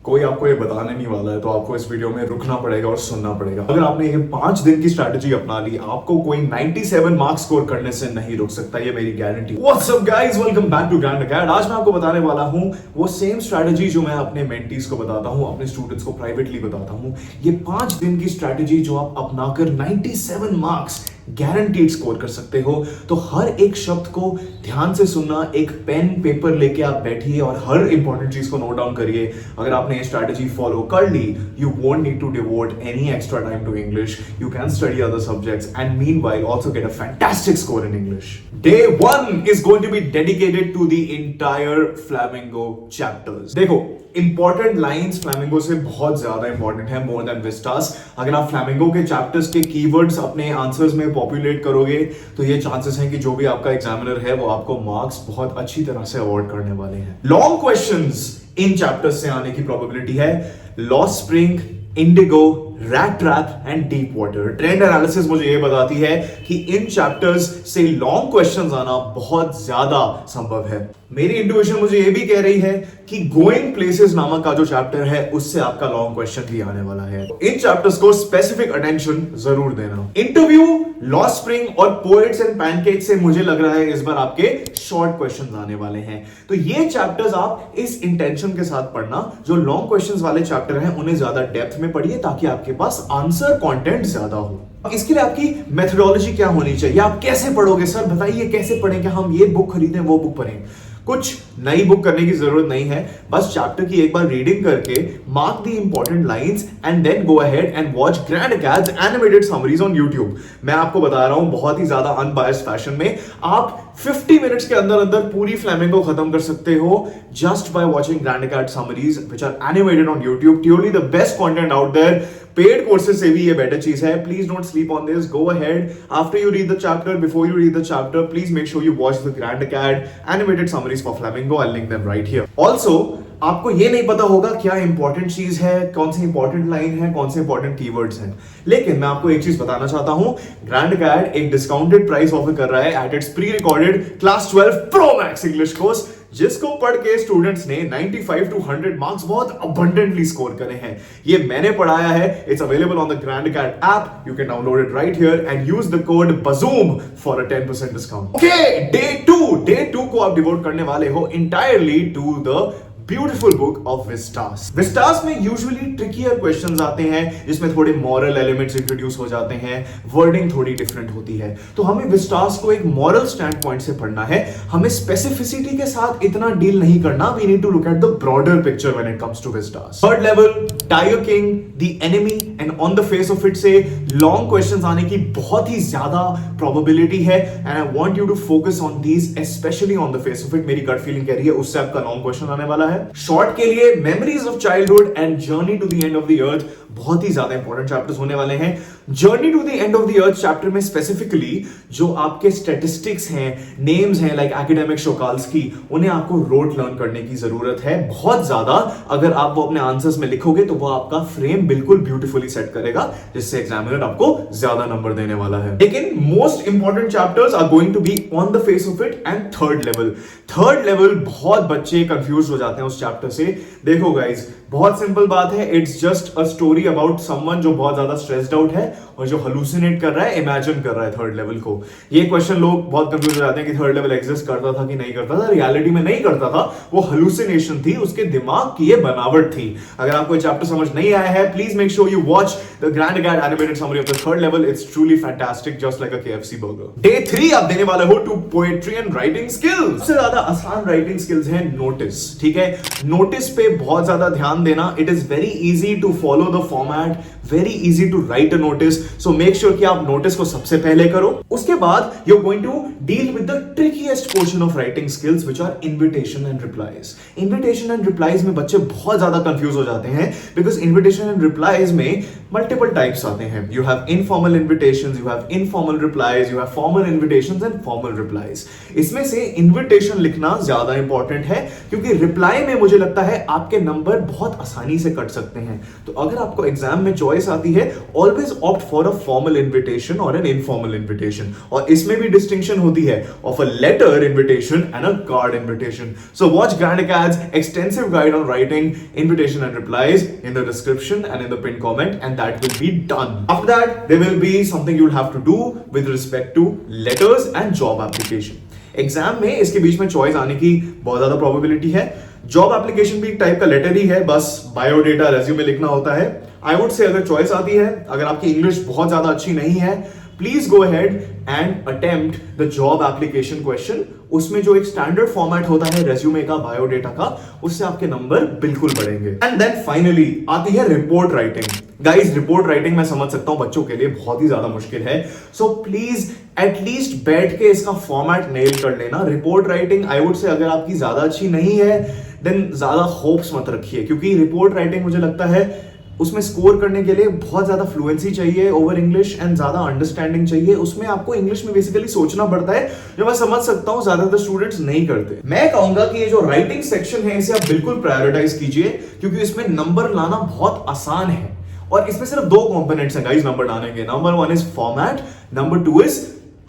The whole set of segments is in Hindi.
कोई आपको ये बताने नहीं वाला है, तो आपको इस वीडियो में रुकना पड़ेगा और सुनना पड़ेगा। अगर आपने ये 5 दिन की स्ट्रैटेजी अपना ली, आपको कोई 97 मार्क्स स्कोर करने से नहीं रोक सकता, ये मेरी guarantee. What's up guys, welcome back to Grand Academy. आज मैं आपको बताने वाला हूं वो सेम स्ट्रैटेजी जो मैं अपने मेंटीज को बताता हूं, अपने स्टूडेंट्स को प्राइवेटली बताता हूं। ये 5 दिन की स्ट्रैटेजी जो आप अपनाकर 97 मार्क्स गारंटीड स्कोर कर सकते हो। तो हर एक शब्द को ध्यान से सुनना, एक पेन पेपर लेके आप बैठिए और हर इंपॉर्टेंट चीज को नोट डाउन करिए। अगर आपने ये स्ट्रैटेजी फॉलो कर ली, you won't need to devote any extra time to English. You can study other subjects and meanwhile also get a fantastic score in English. Day 1 is going to be dedicated to the entire Flamingo chapters. देखो, इंपॉर्टेंट लाइंस फ्लैमिंगो से बहुत ज्यादा इंपॉर्टेंट है, मोर देन विस्टास। अगर आप फ्लैमिंगो के चैप्टर्स के कीवर्ड्स अपने आंसर्स में पॉपुलेट करोगे तो ये चांसेस हैं कि जो भी आपका एग्जामिनर है वो आपको मार्क्स बहुत अच्छी तरह से अवॉर्ड करने वाले हैं। लॉन्ग क्वेश्चंस इन चैप्टर्स से आने की प्रोबेबिलिटी है lost spring, Indigo, rat trap and deep water. Trend analysis मुझे ये बताती है कि इन चैप्टर्स से लॉन्ग क्वेश्चंस आना बहुत ज्यादा संभव है। मेरी इंट्यूशन मुझे ये भी कह रही है कि गोइंग प्लेसेस नामक का जो चैप्टर है उससे आपका लॉन्ग क्वेश्चन भी आने वाला है। इन चैप्टर्स को स्पेसिफिक अटेंशन जरूर देना। इंटरव्यू, लॉस्ट स्प्रिंग और पोएट्स एंड पैनकेक्स से मुझे लग रहा है इस बार आपके शॉर्ट क्वेश्चंस आने वाले हैं। तो ये चैप्टर्स आप इस इंटेंशन के साथ पढ़ना, जो लॉन्ग क्वेश्चंस वाले चैप्टर हैं उन्हें ज्यादा डेप्थ में पढ़िए ताकि आपके पास आंसर कंटेंट ज्यादा हो। इसके लिए आपकी मेथोडोलॉजी क्या होनी चाहिए? आप कैसे पढ़ोगे? सर बताइए कैसे पढ़ें, कि हम ये बुक खरीदें वो बुक पढ़ें? कुछ नई बुक करने की जरूरत नहीं है, बस चैप्टर की एक बार रीडिंग करके mark the important lines and then go ahead and watch Grand Academy animated summaries on YouTube. मैं आपको बता रहा हूं बहुत ही ज्यादा अनबायस्ड फैशन में, आप 50 मिनट्स के अंदर अंदर पूरी फ्लैमिंगो खत्म कर सकते हो just by watching Grand Academy summaries which are animated on YouTube. Truly the best content out there. Paid courses से भी ये बेटर चीज है। Please don't sleep on this. Go ahead after you read the chapter, before you read the chapter, please make sure you watch the Grand Academy animated summaries for Flamingo. I link them right here. Also आपको ये नहीं पता होगा क्या इंपॉर्टेंट चीज है, कौन सी इंपॉर्टेंट लाइन है, कौन से इंपॉर्टेंट कीवर्ड्स हैं, लेकिन मैं आपको एक चीज बताना चाहता हूं। ग्रैंड अकेडमी एक डिस्काउंटेड प्राइस ऑफर कर रहा है at its pre recorded class 12 pro Max English course, जिसको पढ़ के स्टूडेंट्स ने 95 to 100 मार्क्स बहुत अबंडेंटली स्कोर करे हैं। ये मैंने पढ़ाया है। It's available on the Grand academy app. You can download it right here and use the code BAZOOM for a 10% discount. Okay, day 2 को आप डिवोट करने वाले हो entirely to the beautiful book of Vistas. Vistas में यूजुअली ट्रिकियर क्वेश्चंस आते हैं जिसमें थोड़े मॉरल एलिमेंट्स इंट्रोड्यूस हो जाते हैं, वर्डिंग थोड़ी डिफरेंट होती है। तो हमें विस्टास को एक मॉरल स्टैंड पॉइंट से पढ़ना है, हमें स्पेसिफिसिटी के साथ इतना डील नहीं करना। We need to look at the broader picture when it comes to Vistas. Third Level, Tiger King, the Enemy and On the Face of It से लॉन्ग क्वेश्चंस आने की बहुत ही ज्यादा प्रोबेबिलिटी है and I want you to focus on these, specially on the Face of It. मेरी गट फीलिंग कह रही है उससे आपका लॉन्ग क्वेश्चन आने वाला है। शॉर्ट के लिए Memories of Childhood and Journey to the End of the Earth बहुत ही ज्यादा इंपॉर्टेंट चैप्टर्स होने वाले हैं। Journey to the End of the Earth chapter में स्पेसिफिकली जो आपके स्टैटिस्टिक्स हैं, नेम्स हैं लाइक एकेडमिक शोकाल्स्की, उन्हें आपको रोट लर्न करने की जरूरत है बहुत ज्यादा। अगर आप वो अपने आंसर्स में लिखोगे तो वो आपका फ्रेम बिल्कुल ब्यूटीफुली सेट करेगा, जिससे एग्जामिनर आपको ज्यादा नंबर देने वाला है। लेकिन most important chapters are going to be On the Face of It and Third Level. Third Level बहुत बच्चे कंफ्यूज हो जाते हैं उस चैप्टर से। देखो गाइज, बहुत सिंपल बात है। It's just a story about someone जो बहुत ज्यादा स्ट्रेस्ड आउट है और जो हलुसिनेट कर रहा है, इमेजिन कर रहा है थर्ड लेवल को। ये क्वेश्चन लोग बहुत कंफ्यूज हो जाते हैं कि थर्ड लेवल एग्जिस्ट करता था कि नहीं करता था। रियलिटी में नहीं करता था, वो हलुसिनेशन थी, उसके दिमाग की ये बनावट थी। अगर आपको ये चैप्टर समझ नहीं आया है, please make sure you watch the Grand Academy animated summary of the Third Level. It's truly fantastic, just like a KFC burger. Day 3 आप देने वाले हो to poetry and writing skills. सबसे ज्यादा आसान राइटिंग स्किल्स है नोटिस। ठीक है, नोटिस पे बहुत ज्यादा ध्यान देना। It is very easy to follow the format, very easy to write a notice. So make sure कि आप नोटिस को सबसे पहले करो। उसके बाद you are going to deal with the trickiest portion of writing skills which are invitation and replies. Invitation and replies में बच्चे बहुत ज्यादा कंफ्यूज हो जाते हैं बिकॉज इन्विटेशन एंड रिप्लाईज में मल्टीपल टाइप्स आते हैं। You have informal invitations, you have informal replies, you have formal invitations and formal replies. इसमें से इन्विटेशन लिखना ज्यादा इंपॉर्टेंट है क्योंकि रिप्लाई रिप्लाई में मुझे लगता है आपके नंबर बहुत आसानी से कट सकते हैं। तो अगर आपको एग्जाम में चॉइस आती है, always opt for a formal invitation और एन इनफॉर्मल इन्विटेशन, और इसमें भी डिस्टिंक्शन होती है of a letter invitation and a card invitation. So watch Grand Academy's extensive guide on writing invitation and replies in the description and in the pinned comment, and that will be done. After that, there will be something you'll have to do with respect to letters and job application. Exam में इसके बीच में चॉइस आने की बहुत ज्यादा प्रोबेबिलिटी है। जॉब एप्लीकेशन भी एक टाइप का लेटर ही है, बस बायोडेटा रेज्यूमे लिखना होता है। आई वुड से अगर चॉइस आती है, अगर आपकी इंग्लिश बहुत ज्यादा अच्छी नहीं है, please go ahead and attempt the job application question. उसमें जो एक स्टैंडर्ड फॉर्मेट होता है रेज्यूमे का, बायोडेटा का, उससे आपके नंबर बिल्कुल बढ़ेंगे। एंड देन फाइनली आती है report writing. Guys, report writing मैं समझ सकता हूं बच्चों के लिए बहुत ही ज्यादा मुश्किल है, सो प्लीज एटलीस्ट बैठ के इसका फॉर्मेट नेल कर लेना। Report writing I would say अगर आपकी ज्यादा अच्छी नहीं है, देन ज्यादा होप्स मत रखिए, क्योंकि रिपोर्ट राइटिंग मुझे लगता है उसमें स्कोर करने के लिए बहुत ज्यादा फ्लुएंसी चाहिए ओवर इंग्लिश एंड ज्यादा अंडरस्टैंडिंग चाहिए। उसमें आपको इंग्लिश में बेसिकली सोचना पड़ता है, जो मैं समझ सकता हूं ज्यादातर स्टूडेंट्स नहीं करते। मैं कहूंगा कि ये जो राइटिंग सेक्शन है, इसे आप बिल्कुल प्रायोरिटाइज कीजिए, क्योंकि इसमें नंबर लाना बहुत आसान है। और इसमें सिर्फ दो कंपोनेंट्स हैं गाइस नंबर लाने के। Number one is format, number two is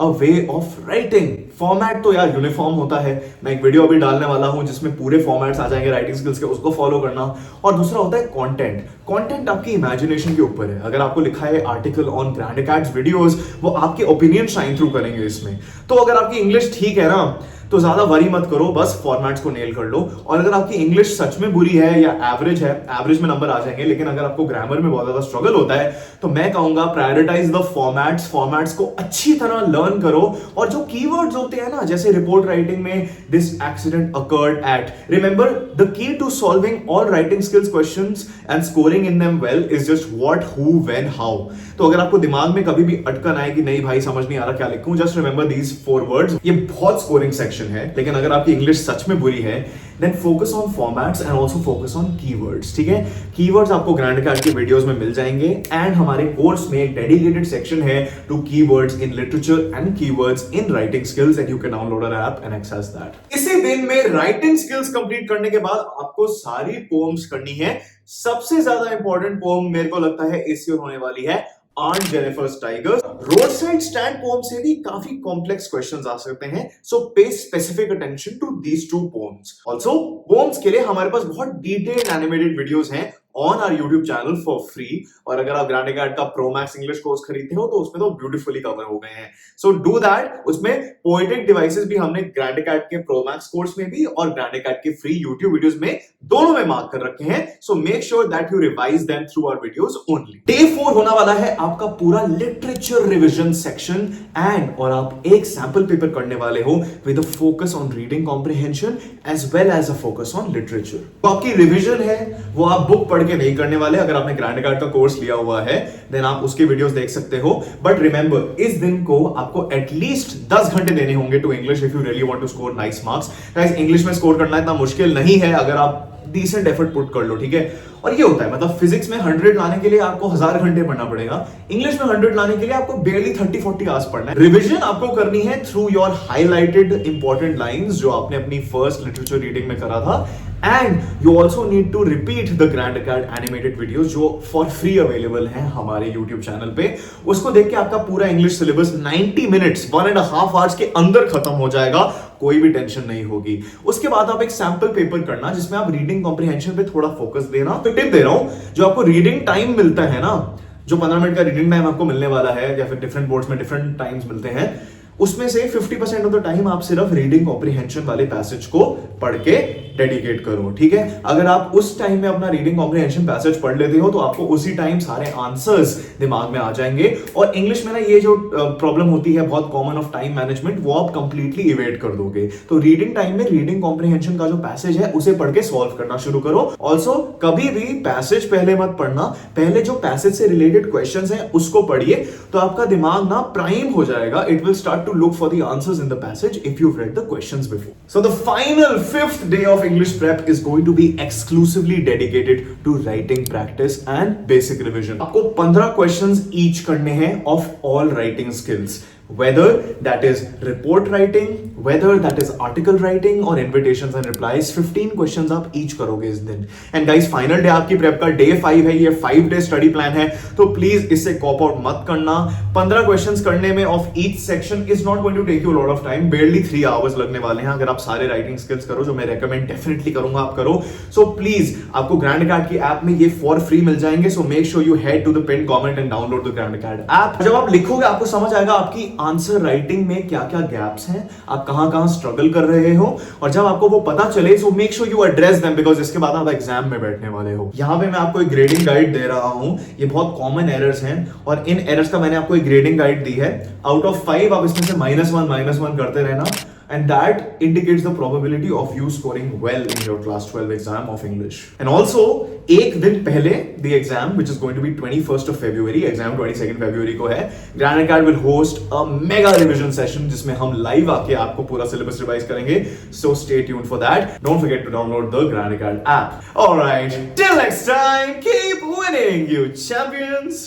a way of writing. Format तो यार यूनिफॉर्म होता है, मैं एक वीडियो अभी डालने वाला हूं जिसमें पूरे फॉर्मेट्स आ जाएंगे राइटिंग स्किल्स के, उसको फॉलो करना। और दूसरा होता है कंटेंट। कंटेंट आपकी इमेजिनेशन के ऊपर है। अगर आपको लिखा है आर्टिकल ऑन ग्रैंड अकेडमी's वीडियोस, वो आपके ओपिनियन शाइन थ्रू करेंगे इसमें। तो अगर आपकी इंग्लिश ठीक है ना, तो ज्यादा वरी मत करो, बस फॉर्मेट्स को नेल कर लो। और अगर आपकी इंग्लिश सच में बुरी है या एवरेज है, एवरेज में नंबर आ जाएंगे, लेकिन अगर आपको ग्रामर में बहुत ज्यादा स्ट्रगल होता है, तो मैं कहूंगा प्रायोरिटाइज द फॉर्मेट्स। फॉर्मेट्स को अच्छी तरह लर्न करो, और जो कीवर्ड्स होते हैं ना, जैसे रिपोर्ट राइटिंग में this accident occurred at, remember the key to solving all writing skills questions and scoring in them well is just what, who, when, how. तो अगर आपको दिमाग में कभी भी अटकन आए कि नहीं भाई समझ नहीं आ रहा क्या लिखूं, जस्ट रिमेंबर दीज 4 वर्ड्स। ये बहुत स्कोरिंग सेक्शन है, लेकिन अगर आपकी इंग्लिश सच में बुरी है, then focus on formats and also focus on keywords. ठीक है, कीवर्ड्स आपको ग्रैंड अकेडमी के वीडियोस में मिल जाएंगे, एंड हमारे कोर्स में एक डेडिकेटेड सेक्शन है to keywords in literature and keywords in writing skills, and you can download our app and access that. इसी दिन में राइटिंग स्किल्स कंप्लीट करने के बाद आपको सारी पोएम्स करनी है। सबसे ज्यादा इंपॉर्टेंट पोएम मेरे को लगता है इस ईयर होने वाली है Aunt Jennifer's Tigers। Road side stand poem से भी काफी कॉम्प्लेक्स क्वेश्चंस आ सकते हैं, so pay specific attention to these 2 poems. Also poems के लिए हमारे पास बहुत डिटेल्ड एनिमेटेड वीडियोस हैं on our YouTube channel for free. और अगर आप ग्रैंड अकेडमी का प्रो मैक्स इंग्लिश कोर्स खरीदते हो, तो उसमें तो ब्यूटीफुली कवर हो गए हैं, सो डू दैट। उसमें पोएटिक डिवाइसेस भी हमने ग्रैंड अकेडमी के प्रो मैक्स कोर्स में भी और ग्रैंड अकेडमी के फ्री यूट्यूब वीडियोस में दोनों में मार्क कर रखे हैं, so make sure that you revise them through our videos only. Day 4 होने वाला है आपका पूरा लिटरेचर रिविजन सेक्शन, एंड और आप एक सैंपल पेपर करने वाले हो with a focus on reading comprehension as well as a focus on literature. तो आपकी रिविजन है वो आप बुक पढ़ के नहीं करने वाले। अगर आपने ग्रैंड अकेडमी का कोर्स लिया हुआ है, देन आप उसके वीडियोस देख सकते हो, बट रिमेंबर इस दिन को आपको एटलीस्ट 10 घंटे देने होंगे to English if you really want to score nice marks. Guys, English में स्कोर करना इतना मुश्किल नहीं है अगर आप डिसेंट एफर्ट पुट कर लो, ठीक है। और ये होता है, मतलब फिजिक्स में 100 लाने के लिए आपको 1000 घंटे पढ़ना पड़ेगा, इंग्लिश में 100 लाने के लिए आपको बेयरली 30-40 आवर्स पढ़ना है। रिवीजन आपको करनी है through your highlighted important lines जो आपने अपनी फर्स्ट लिटरेचर रीडिंग में करा था, and you also need to repeat the Grand Academy animated videos जो फॉर फ्री अवेलेबल हैं हमारे यूट्यूब चैनल पे। उसको देख के आपका पूरा इंग्लिश सिलेबस 90 मिनट्स 1.5 आवर्स के अंदर खत्म हो जाएगा, कोई भी टेंशन नहीं होगी। उसके बाद आप एक सैंपल पेपर करना जिसमें आप रीडिंग कॉम्प्रिहेंशन पे थोड़ा फोकस देना। तो टिप दे रहा हूं, जो आपको रीडिंग टाइम मिलता है ना, जो 15 मिनट का रीडिंग टाइम आपको मिलने वाला है, या फिर डिफरेंट बोर्ड्स में डिफरेंट टाइम्स मिलते हैं, उसमें से 50% ऑफ द टाइम आप सिर्फ रीडिंग कॉम्प्रिहेंशन वाले पैसेज को पढ़ के डेडिकेट करो, ठीक है। अगर आप उस टाइम में अपना रीडिंग कॉम्प्रिहेंशन पैसेज पढ़ लेते हो, तो आपको उसी टाइम सारे आंसर्स दिमाग में आ जाएंगे। और इंग्लिश में ना ये जो प्रॉब्लम होती है बहुत कॉमन ऑफ टाइम मैनेजमेंट, वो आप कंप्लीटली इवेट कर दोगे। तो रीडिंग टाइम में रीडिंग कॉम्प्रिहेंशन का जो पैसेज है उसे पढ़ के सॉल्व करना शुरू करो। ऑल्सो कभी भी पैसेज पहले मत पढ़ना, पहले जो पैसेज से रिलेटेड क्वेश्चंस हैं उसको पढ़िए, तो आपका दिमाग ना प्राइम हो जाएगा। It will start to look for the answers in the passage if you've read the questions before. So the final 5th day of English prep is going to be exclusively dedicated to writing practice and basic revision. आपको 15 questions each करने हैं of all writing skills. whether that is report writing, whether that is article writing or invitations and replies. 15 questions आप each करोगे इस दिन. And guys, final day आपकी prep का day 5 है, ये 5-day study plan है, तो please इससे cop out मत करना. 15 questions करने में of each section is not going to take you a lot of time. Barely 3 hours लगने वाले हैं अगर आप सारे writing skills करो, जो मैं recommend definitely करूंगा आप करो. So please आपको Grand Acad की app में ये for free मिल जाएंगे. So make sure you head to the pinned comment and download the Grand Acad app. जब आप लिखोगे आपको समझ आएगा आपकी आंसर राइटिंग में क्या क्या गैप्स हैं, आप कहां स्ट्रगल कर रहे हो, और जब आपको वो पता चले सो make sure you address them, because इसके बाद आप एग्जाम में बैठने वाले हो. यहां पे मैं आपको एक ग्रेडिंग गाइड दे रहा हूं. ये बहुत कॉमन एरर्स हैं और इन एरर्स का मैंने आपको एक ग्रेडिंग गाइड दी है. आउट ऑफ 5 आप इसमें से -1 करते रहना, and that indicates the probability of you scoring well in your class 12 exam of English. And also एक दिन पहले the exam, which is going to be 21st of February, exam 22nd February को है, Grand Acad will host a mega revision session जिसमें हम live आके आपको पूरा syllabus revise करेंगे. So stay tuned for that. Don't forget to download the Grand Acad app. Alright, till next time, keep winning, you champions.